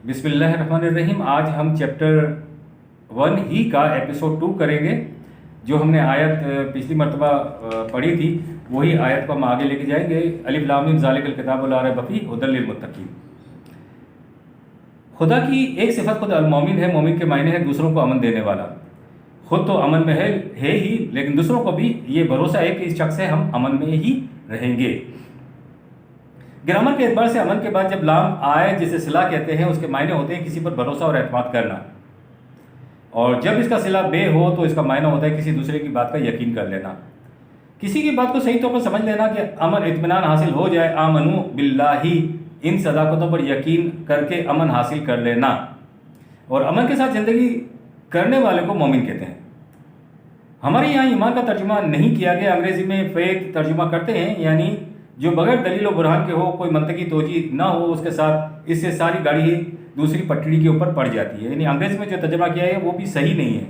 بسم اللہ الرحمن الرحیم۔ آج ہم چیپٹر 1 ہی کا ایپیسوڈ 2 کریں گے۔ جو ہم نے آیت پچھلی مرتبہ پڑھی تھی وہی آیت کو ہم آگے لے کے جائیں گے۔ الف لام میم ذالک الکتاب لا ریب فیہ ھدی للمتقین۔ خدا کی ایک صفت خود المومن ہے۔ مومن کے معنی ہے دوسروں کو امن دینے والا۔ خود تو امن میں ہے ہی، لیکن دوسروں کو بھی یہ بھروسہ ہے کہ اس شخص سے ہم امن میں ہی رہیں گے۔ گرامر کے اعتبار سے امن کے بعد جب لام آئے جسے صلہ کہتے ہیں، اس کے معنی ہوتے ہیں کسی پر بھروسہ اور اعتماد کرنا، اور جب اس کا صلہ بے ہو تو اس کا معنی ہوتا ہے کسی دوسرے کی بات کا یقین کر لینا، کسی کی بات کو صحیح طور پر سمجھ لینا کہ امن اطمینان حاصل ہو جائے۔ آمنو باللہ، ان صداقتوں پر یقین کر کے امن حاصل کر لینا، اور امن کے ساتھ زندگی کرنے والے کو مومن کہتے ہیں۔ ہمارے یہاں ایمان کا ترجمہ نہیں کیا گیا، انگریزی میں فیتھ ترجمہ کرتے ہیں، یعنی جو بغیر دلیل و برہان کے ہو، کوئی منطقی توجیہ نہ ہو اس کے ساتھ، اس سے ساری گاڑی ہی دوسری پٹڑی کے اوپر پڑ جاتی ہے۔ یعنی انگریزی میں جو ترجمہ کیا ہے وہ بھی صحیح نہیں ہے۔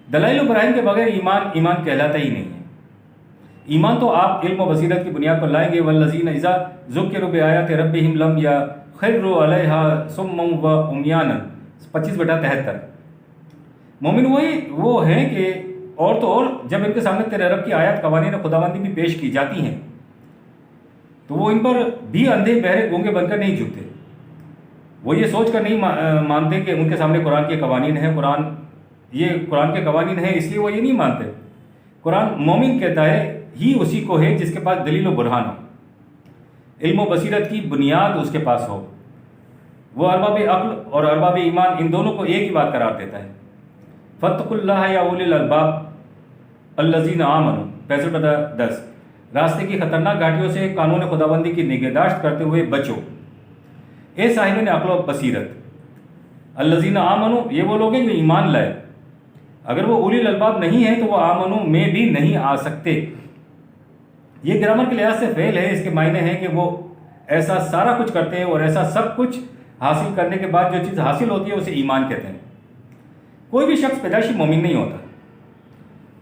دلائل و براہین کے بغیر ایمان کہلاتا ہی نہیں ہے۔ ایمان تو آپ علم و بصیرت کی بنیاد پر لائیں گے۔ والذین اذا ذکروا بآیات ربہم لم یخروا علیہا صما وعمیانا، 25/73۔ مومن وہ ہیں کہ اور تو اور جب ان کے سامنے تیرے رب کی آیات قوانین خداوندی بھی پیش کی جاتی ہیں تو وہ ان پر بھی اندھے بہرے گونگے بن کر نہیں جھکتے۔ وہ یہ سوچ کر نہیں مانتے کہ ان کے سامنے قرآن کے قوانین ہیں، یہ قرآن کے قوانین ہیں، اس لیے وہ یہ نہیں مانتے۔ قرآن مومن کہتا ہے ہی اسی کو ہے جس کے پاس دلیل و برہان ہو، علم و بصیرت کی بنیاد اس کے پاس ہو۔ وہ ارباب عقل اور ارباب ایمان ان دونوں کو ایک ہی بات قرار دیتا ہے۔ فاتقوا اللہ یا اولی الالباب الذین آمنوا، 65/10۔ راستے کی خطرناک گھاٹیوں سے قانون خداوندی کی نگہداشت کرتے ہوئے بچو، اے صاحبین عقل و بصیرت۔ الذین آمنوا، یہ وہ لوگ ہیں جو ایمان لائے۔ اگر وہ اولی الالباب نہیں ہیں تو وہ آمنو میں بھی نہیں آ سکتے۔ یہ گرامر کے لحاظ سے فعل ہے، اس کے معنی ہے کہ وہ ایسا سارا کچھ کرتے ہیں اور ایسا سب کچھ حاصل کرنے کے بعد جو چیز حاصل ہوتی ہے اسے ایمان کہتے ہیں۔ کوئی بھی شخص پیدائشی مومن نہیں ہوتا۔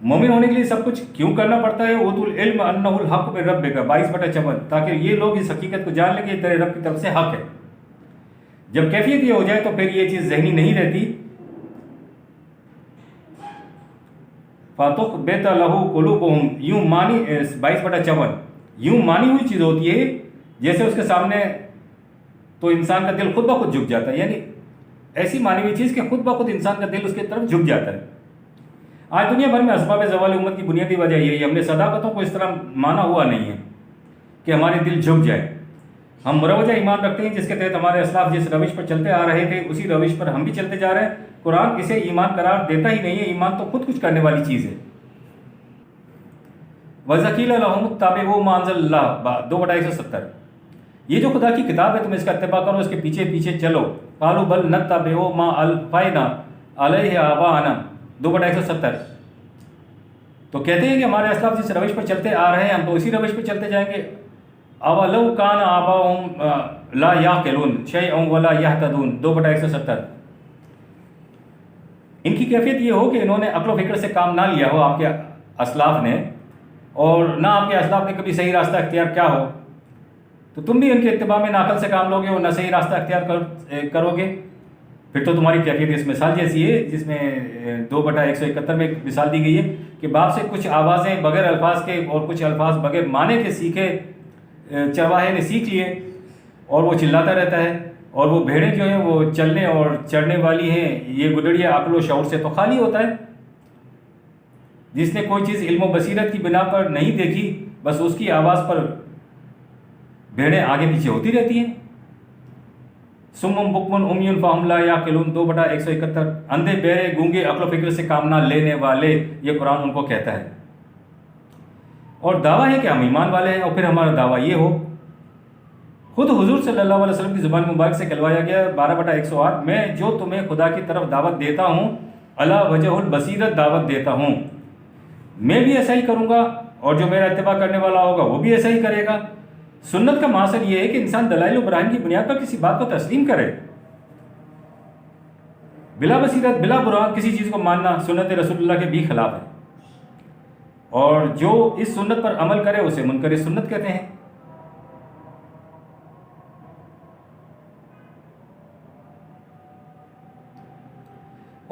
مومن ہونے کے لیے سب کچھ کیوں کرنا پڑتا ہے؟ اوتوا العلم انہ الحق من ربک، 22/54، تاکہ یہ لوگ اس حقیقت کو جان لیں کہ تیرے رب کی طرف سے حق ہے۔ جب کیفیت یہ ہو جائے تو پھر یہ چیز ذہنی نہیں رہتی۔ فَتُخْبِتَ لَهُ قُلُوبُهُمْ، یوں مانی 22/54، یوں مانی ہوئی چیز ہوتی ہے جیسے اس کے سامنے تو انسان کا دل خود بخود جھک جاتا ہے، یعنی ایسی مانی ہوئی چیز کہ خود بخود انسان کا دل اس کی طرف جھک جاتا ہے۔ آج دنیا بھر میں اسباب زوال امت کی بنیادی وجہ یہی ہے، ہم نے صداقتوں کو اس طرح مانا ہوا نہیں ہے کہ ہمارے دل جھک جائے۔ ہم مروجہ ایمان رکھتے ہیں جس کے تحت ہمارے اسلاف جس روش پر چلتے آ رہے تھے اسی روش پر ہم بھی چلتے جا رہے ہیں۔ قرآن اسے ایمان قرار دیتا ہی نہیں ہے، ایمان تو خود کچھ کرنے والی چیز ہے۔ وَذَقِيلَ لَهُمُ اتَّبِعُوا مَا أَنزَلَ اللَّهُ، 2/170۔ یہ جو خدا کی کتاب ہے تم اس کا اتباع کرو، اس کے پیچھے پیچھے چلو۔ قَالُوا بَلْ نَتَّبِعُ مَا أَلْفَيْنَا عَلَيْهِ آبَاءَنَا، 2/170۔ تو کہتے ہیں کہ ہمارے اسلاف جس روش پر چلتے آ رہے ہیں ہم تو اسی روش پہ چلتے جائیں گے۔ اَوَلَوْ كَانَ آبَاؤُهُمْ لَا يَعْقِلُونَ شَيْئًا وَلَا يَهْتَدُونَ، 2/170۔ ان کی کیفیت یہ ہو کہ انہوں نے عقل و فکر سے کام نہ لیا ہو آپ کے اسلاف نے، اور نہ آپ کے اسلاف نے کبھی صحیح راستہ اختیار کیا ہو، تو تم بھی ان کے اتباع میں نہ عقل سے کام لوگے اور نہ صحیح راستہ اختیار کرو گے، پھر تو تمہاری کیفیت اس مثال جیسی ہے جس میں 2/171 میں ایک مثال دی گئی ہے کہ باپ سے کچھ آوازیں بغیر الفاظ کے اور کچھ الفاظ بغیر معنی کے سیکھے چرواہے نے سیکھ لیے اور وہ چلاتا رہتا ہے، اور وہ بھیڑیں جو ہیں وہ چلنے اور چڑھنے والی ہیں، یہ گڈڑیا عقل و شعور سے تو خالی ہوتا ہے۔ جس نے کوئی چیز علم و بصیرت کی بنا پر نہیں دیکھی بس اس کی آواز پر بھیڑیں آگے پیچھے ہوتی رہتی ہیں۔ سم بکم عمی فہم لا یعقلون، 2/171۔ اندھے بہرے گونگے عقل و فکر سے کام نہ لینے والے، یہ قرآن ان کو کہتا ہے۔ اور دعویٰ ہے کہ ہم ایمان والے ہیں، اور پھر ہمارا دعویٰ یہ ہو، خود حضور صلی اللہ علیہ وسلم کی زبان مبارک سے کہلوایا گیا 12/108، میں جو تمہیں خدا کی طرف دعوت دیتا ہوں علی وجہ البصیرت دعوت دیتا ہوں، میں بھی ایسا ہی کروں گا اور جو میرا اتباع کرنے والا ہوگا وہ بھی ایسا ہی کرے گا۔ سنت کا مقصد یہ ہے کہ انسان دلائل و براہین کی بنیاد پر کسی بات کو تسلیم کرے۔ بلا بصیرت بلا برہان کسی چیز کو ماننا سنت رسول اللہ کے بھی خلاف ہے، اور جو اس سنت پر عمل کرے اسے منکر سنت کہتے ہیں۔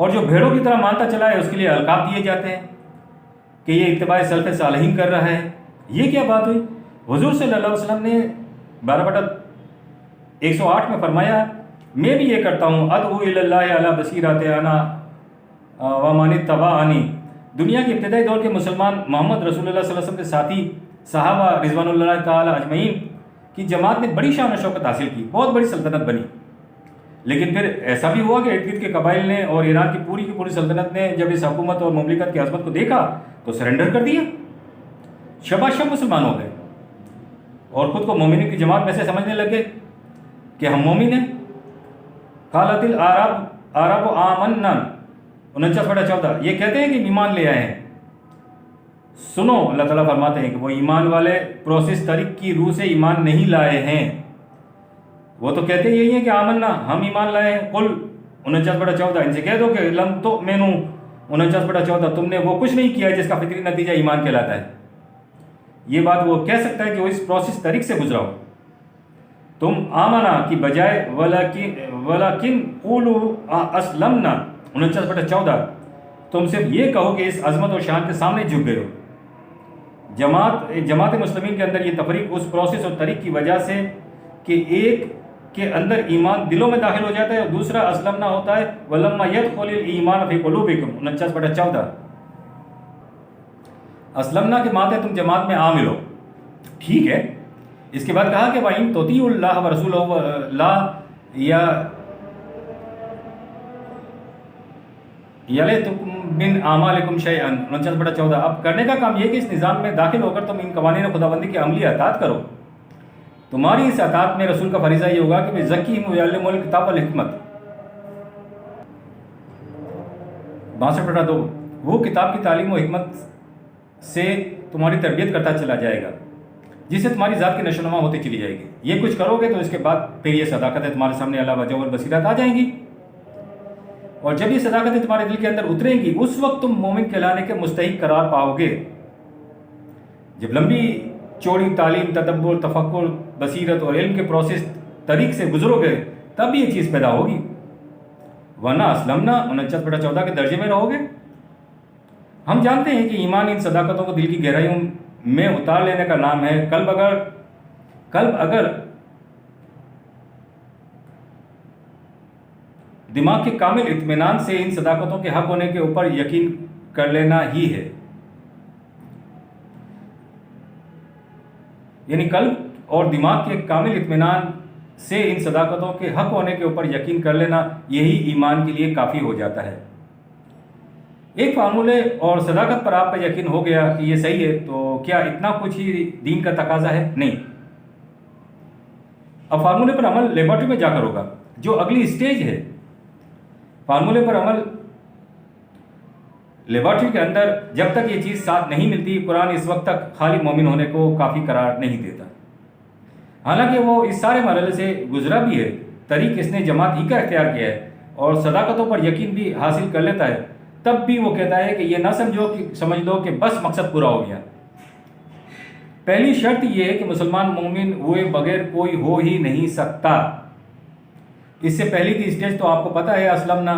اور جو بھیڑوں کی طرح مانتا چلا ہے اس کے لیے القاب دیے جاتے ہیں کہ یہ اتباع سلف صالحین کر رہا ہے۔ یہ کیا بات ہوئی؟ حضور صلی اللہ علیہ وسلم نے 12/108 میں فرمایا میں بھی یہ کرتا ہوں، ادعو الی اللہ علی بصیرۃ انا ومن اتبعنی۔ دنیا کے ابتدائی دور کے مسلمان محمد رسول اللہ صلی اللہ علیہ وسلم کے ساتھی صحابہ رضوان اللہ تعالی اجمعین کی جماعت نے بڑی شان و شوکت حاصل کی، بہت بڑی سلطنت بنی۔ لیکن پھر ایسا بھی ہوا کہ ارد گرد کے قبائل نے اور ایران کی پوری سلطنت نے جب اس حکومت اور مملکت کی عظمت کو دیکھا تو سرنڈر کر دیا، شباشب مسلمان ہو گئے اور خود کو مومنین کی جماعت میں سے سمجھنے لگے کہ ہم مومن ہیں۔ قالت الاعراب آمنا 49/14، یہ کہتے ہیں کہ ایمان لے آئے ہیں۔ سنو، اللہ تعالیٰ فرماتے ہیں کہ وہ ایمان والے پروسیس طریق کی روح سے ایمان نہیں لائے ہیں، وہ تو کہتے یہی ہیں کہ آمنا، ہم ایمان لائے ہیں۔ قل 49/14، ان سے کہہ دو کہ لم تؤمنوا 49/14، تم نے وہ کچھ نہیں کیا جس کا فطری نتیجہ ایمان کہلاتا ہے۔ یہ بات وہ کہہ سکتا ہے کہ وہ اس پروسیس طریق سے گزرا ہو۔ تم آمنا کی بجائے ولیکن قولوا اسلمنا 49/14، تم صرف یہ کہو کہ اس عظمت و شان کے سامنے جھک گئے ہو۔ جماعت مسلمین کے اندر یہ تفریق اس پروسیس اور طریق کی وجہ سے کہ ایک کے اندر ایمان دلوں میں داخل ہو جاتا ہے اور دوسرا اسلمنا ہوتا ہے، ولما يدخل الایمان فی قلوبکم 49/14۔ اسلمنا کے معنی تم جماعت میں عامل ہو، ٹھیک ہے۔ اس کے بعد کہا کہ وَإِن تُطِيعُوا اللَّهَ وَرَسُولَهُ لَا يَلِتْكُم مِّنْ أَعْمَالِكُمْ شَيْئًا 49/14۔ اب کرنے کا کام یہ کہ اس نظام میں داخل ہو کر تم ان قوانین خداوندی کی عملی اطاعت کرو۔ تمہاری اس اطاعت میں رسول کا فریضہ یہ ہوگا کہ وَيُزَكِّيهِمْ وَيُعَلِّمُهُمُ الْكِتَابَ وَالْحِکْمَةَ 62/2۔ وہ کتاب کی تعلیم و حکمت سے تمہاری تربیت کرتا چلا جائے گا جس سے تمہاری ذات کی نشو و نما ہوتی چلی جائے گی۔ یہ کچھ کرو گے تو اس کے بعد پھر یہ صداقتیں تمہارے سامنے اللہ وجہ والبصیرت آ جائیں گی، اور جب یہ صداقتیں تمہارے دل کے اندر اتریں گی اس وقت تم مومن کہلانے کے مستحق قرار پاؤ گے۔ جب لمبی چوڑی تعلیم، تدبر، تفکر، بصیرت اور علم کے پروسیس طریق سے گزرو گے تب یہ چیز پیدا ہوگی، ورنہ اسلمنا 49/14 کے درجے میں رہو گے۔ ہم جانتے ہیں کہ ایمان ان صداقتوں کو دل کی گہرائیوں میں اتار لینے کا نام ہے۔ قلب اگر دماغ کے کامل اطمینان سے ان صداقتوں کے حق ہونے کے اوپر یقین کر لینا ہی ہے، یعنی قلب اور دماغ کے کامل اطمینان سے ان صداقتوں کے حق ہونے کے اوپر یقین کر لینا، یہی ایمان کے لیے کافی ہو جاتا ہے۔ ایک فارمولے اور صداقت پر آپ کا یقین ہو گیا کہ یہ صحیح ہے تو کیا اتنا کچھ ہی دین کا تقاضا ہے؟ نہیں۔ اب فارمولے پر عمل لیبارٹری میں جا کر ہوگا، جو اگلی سٹیج ہے۔ فارمولے پر عمل لیبارٹری کے اندر جب تک یہ چیز ساتھ نہیں ملتی، قرآن اس وقت تک خالی مومن ہونے کو کافی قرار نہیں دیتا، حالانکہ وہ اس سارے مرحلے سے گزرا بھی ہے۔ طریق اس نے جماعت ہی کا اختیار کیا ہے اور صداقتوں پر یقین بھی حاصل کر لیتا ہے، تب بھی وہ کہتا ہے کہ یہ نہ سمجھ لو کہ بس مقصد پورا ہو گیا۔ پہلی شرط یہ ہے کہ مسلمان مومن ہوئے بغیر کوئی ہو ہی نہیں سکتا۔ اس سے پہلی کی سٹیج تو آپ کو پتہ ہے، اسلمنا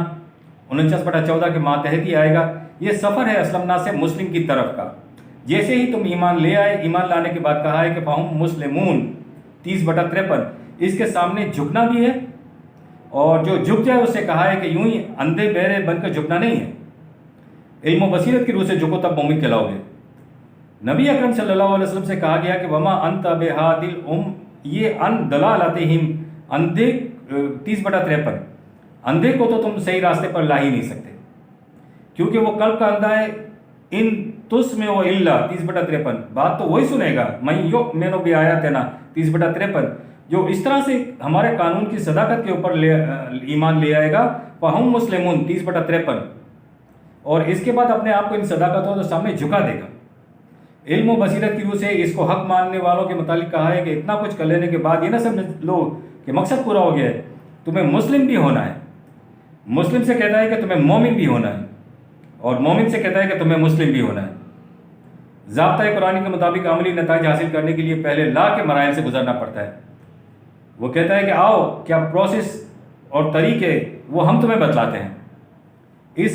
49/14 کے ماتحت ہی آئے گا۔ یہ سفر ہے اسلمنا سے مسلم کی طرف کا۔ جیسے ہی تم ایمان لے آئے، ایمان لانے کے بعد کہا ہے کہ فہم مسلمون 30/53، اس کے سامنے جھکنا بھی ہے، اور جو جھک جائے اس سے کہا ہے کہ یوں ہی اندھے بہرے بن کر جھکنا نہیں ہے، علم و بصیرت کی روح سے جھکو تب مومن کہلاؤ گے۔ نبی اکرم صلی اللہ علیہ وسلم سے کہا گیا کہ وما انت بہادی یہ ان دلالتہم، اندھے 30/53، اندھے کو تو تم صحیح راستے پر لا ہی نہیں سکتے، کیونکہ وہ قلب کا اندھا ہے۔ ان تسمع الا 30/53، بات تو وہی سنے گا، من یؤمن بآیاتنا 30/53، جو اس طرح سے ہمارے قانون کی صداقت کے اوپر ایمان لے آئے گا، فہم مسلمون 30/53، اور اس کے بعد اپنے آپ کو ان صداقتوں کے سامنے جھکا دے گا۔ علم و بصیرت کی روح سے اس کو حق ماننے والوں کے متعلق کہا ہے کہ اتنا کچھ کر لینے کے بعد یہ نہ سمجھ لو کہ مقصد پورا ہو گیا ہے، تمہیں مسلم بھی ہونا ہے۔ مسلم سے کہتا ہے کہ تمہیں مومن بھی ہونا ہے، اور مومن سے کہتا ہے کہ تمہیں مسلم بھی ہونا ہے۔ ضابطۂ قرآن کے مطابق عملی نتائج حاصل کرنے کے لیے پہلے لا کے مراحل سے گزرنا پڑتا ہے۔ وہ کہتا ہے کہ آؤ، کیا پروسیس اور طریقے وہ ہم تمہیں بتلاتے ہیں۔ اس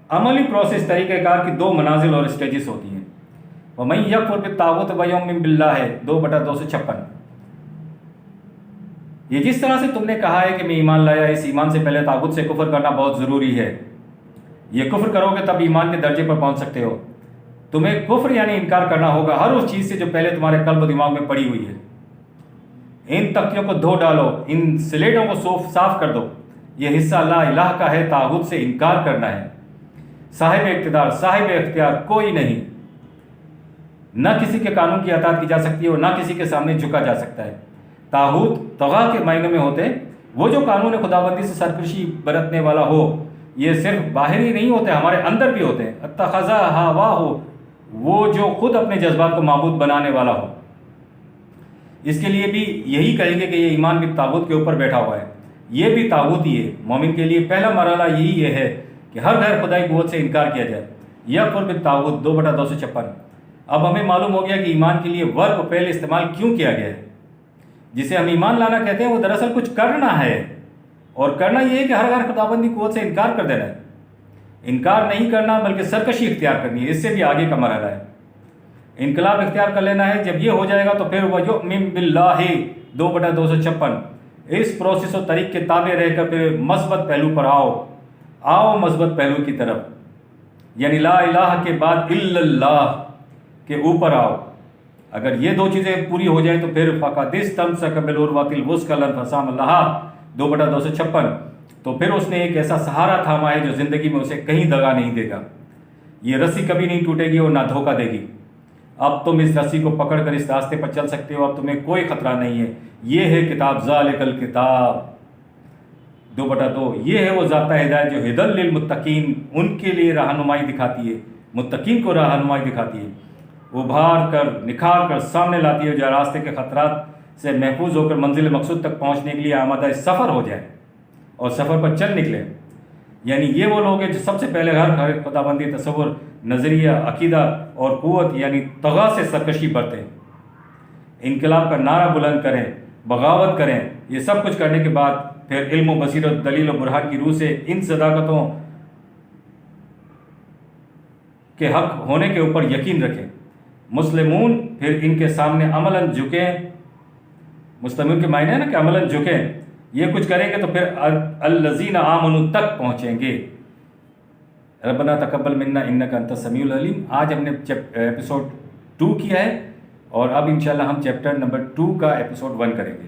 عملی پروسیس طریقہ کار کی 2 منازل اور اسٹیجز ہوتی ہیں. وَمَن يَكْفُرْ بِالطَّاغُوتِ وَيُؤْمِن بِاللَّهِ ہے 2/256. یہ جس طرح سے تم نے کہا ہے کہ میں ایمان لایا، اس ایمان سے پہلے طاغوت سے کفر کرنا بہت ضروری ہے. یہ کفر کرو گے تب ایمان کے درجے پر پہنچ سکتے ہو. تمہیں کفر یعنی انکار کرنا ہوگا ہر اس چیز سے جو پہلے تمہارے قلب و دماغ میں پڑی ہوئی ہے. ان تختیوں کو دھو ڈالو، ان سلیٹوں کو صاف کر دو. یہ حصہ لا الہ کا ہے، طاغوت سے انکار کرنا ہے. صاحب اقتدار، صاحب اختیار کوئی نہیں. نہ کسی کے قانون کی اطاعت کی جا سکتی ہے اور نہ کسی کے سامنے جھکا جا سکتا ہے. طاغوت طغا کے معنوں میں ہوتے ہیں وہ جو قانون خداوندی سے سرکشی برتنے والا ہو. یہ صرف باہر ہی نہیں ہوتے، ہمارے اندر بھی ہوتے ہیں. اتخذ ہواہ، وہ جو خود اپنے جذبات کو معبود بنانے والا ہو. اس کے لیے بھی یہی کہیں گے کہ یہ ایمان بھی طاغوت کے اوپر بیٹھا ہوا ہے. یہ بھی طاغوت ہی ہے. مومن کے لیے پہلا مرحلہ یہی ہے کہ ہر غیر خدائی قوت سے انکار کیا جائے. یکفر بالطاغوت 2/256. اب ہمیں معلوم ہو گیا کہ ایمان کے لیے ورب پہلے استعمال کیوں کیا گیا ہے. جسے ہم ایمان لانا کہتے ہیں وہ دراصل کچھ کرنا ہے، اور کرنا یہ ہے کہ ہر غیر خداوندی قوت سے انکار کر دینا ہے. انکار نہیں کرنا بلکہ سرکشی اختیار کرنی ہے. اس سے بھی آگے کا مرحلہ ہے. انقلاب اختیار کر لینا ہے. جب یہ ہو جائے گا تو پھر وَيُؤْمِن بِاللَّهِ 2/256. اس پروسیس و طریق کے تابع رہ کر پھر مثبت پہلو پر آؤ مثبت پہلو کی طرف، یعنی لا الہ کے بعد الا اللہ کے اوپر آؤ. اگر یہ 2 چیزیں پوری ہو جائیں تو پھر فَقَدِ اسْتَمْسَكَ بِالْعُرْوَةِ الْوُثْقَىٰ لَا انْفِصَامَ لَهَا 2/256. تو پھر اس نے ایک ایسا سہارا تھاما ہے جو زندگی میں اسے کہیں دگا نہیں دے گا. یہ رسی کبھی نہیں ٹوٹے گی اور نہ دھوکہ دے گی. اب تم اس رسی کو پکڑ کر اس راستے پر چل سکتے ہو. اب تمہیں کوئی خطرہ نہیں ہے. یہ ہے کتاب، ذالک الکتاب 2/2. یہ ہے وہ ضابطہ ہدایت جو ہدی للمتقین، ان کے لیے رہنمائی دکھاتی ہے، متقین کو رہنمائی دکھاتی ہے، ابھار کر نکھار کر سامنے لاتی ہے، جو راستے کے خطرات سے محفوظ ہو کر منزل مقصود تک پہنچنے کے لیے آمادہ سفر ہو جائے اور سفر پر چل نکلے. یعنی یہ وہ لوگ ہیں جو سب سے پہلے ہر خداوندی تصور، نظریہ، عقیدہ اور قوت یعنی طغا سے سرکشی برتیں، انقلاب کا نعرہ بلند کریں، بغاوت کریں. یہ سب کچھ کرنے کے بعد پھر علم و بصیرت، دلیل و برہان کی روح سے ان صداقتوں کے حق ہونے کے اوپر یقین رکھیں. مسلمون پھر ان کے سامنے عملاً جھکیں. مسلمون کے معنی ہے نا کہ عملاً جھکیں. یہ کچھ کریں گے تو پھر الذین آمنوا تک پہنچیں گے. ربنا تقبل منا انک انت السمیع العلیم. آج ہم نے ایپیسوڈ 2 کیا ہے اور اب انشاءاللہ ہم چیپٹر نمبر 2 کا ایپیسوڈ 1 کریں گے.